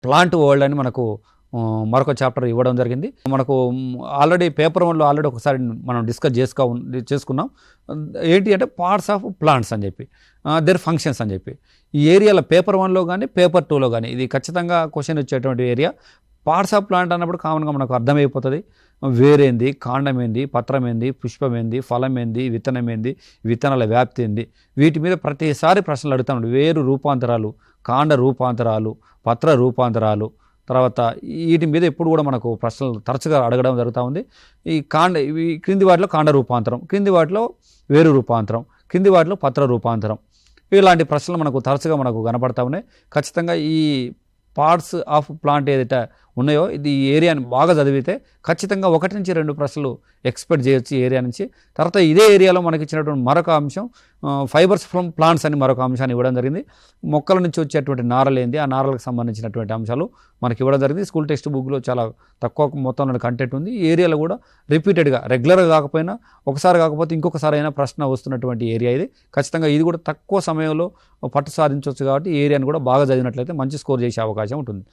Plant world అని మనకు మరొక చాప్టర్ ఇవ్వడం జరిగింది. మనకు ఆల్రెడీ పేపర్ 1లో ఆల్రెడీ ఒకసారి మనం డిస్కస్ చేసుకున్నాం. ఏంటి అంటే పార్ట్స్ ఆఫ్ ప్లాంట్స్ అని చెప్పి, దేర్ ఫంక్షన్స్ అని చెప్పి. ఈ ఏరియాలో పేపర్ 1లో కానీ పేపర్ 2లో కానీ ఇది ఖచ్చితంగా క్వశ్చన్ వచ్చేటువంటి ఏరియా. పార్ట్స్ ఆఫ్ ప్లాంట్ అన్నప్పుడు కామన్గా మనకు అర్థమైపోతుంది. వేరేంది, కాండం ఏంది, పత్రం ఏంది, పుష్పం ఏంది, ఫలం ఏంది, విత్తనం ఏంది, విత్తనాల వ్యాప్తి ఏంది, వీటి మీద ప్రతిసారి ప్రశ్నలు అడుగుతామండి. వేరు రూపాంతరాలు, కాండ రూపాంతరాలు, పత్ర రూపాంతరాలు, తర్వాత వీటి మీద ఎప్పుడు కూడా మనకు ప్రశ్నలు తరచుగా అడగడం జరుగుతూ ఉంది. ఇవి క్రింది వాటిలో కాండ రూపాంతరం, క్రింది వాటిలో వేరు రూపాంతరం, క్రింది వాటిలో పత్ర రూపాంతరం, ఇలాంటి ప్రశ్నలు మనకు తరచుగా మనకు కనపడతా ఉన్నాయి. ఖచ్చితంగా ఈ పార్ట్స్ ఆఫ్ ప్లాంట్ ఏదైతే ఉన్నాయో ఇది ఈ ఏరియాని బాగా చదివితే ఖచ్చితంగా 1 నుంచి 2 ప్రశ్నలు ఎక్స్పెక్ట్ చేయొచ్చు ఈ ఏరియా నుంచి. తర్వాత ఇదే ఏరియాలో మనకి ఇచ్చినటువంటి మరొక అంశం ఫైబర్స్ ఫ్రమ్ ప్లాంట్స్ అని మరొక అంశాన్ని ఇవ్వడం జరిగింది. మొక్కల నుంచి వచ్చేటువంటి నారలు ఏంది, ఆ నారలకు సంబంధించినటువంటి అంశాలు మనకి ఇవ్వడం జరిగింది. స్కూల్ టెక్స్ట్ బుక్లో చాలా తక్కువ మొత్తంలో కంటెంట్ ఉంది. ఈ ఏరియాలో కూడా రిపీటెడ్గా రెగ్యులర్గా కాకపోయినా ఒకసారి కాకపోతే ఇంకొకసారి అయినా ప్రశ్న వస్తున్నటువంటి ఏరియా ఇది. ఖచ్చితంగా ఇది కూడా తక్కువ సమయంలో పట్టు సాధించవచ్చు కాబట్టి ఈ ఏరియాని కూడా బాగా చదివినట్లయితే మంచి స్కోర్ చేసే అవకాశం ఉంటుంది.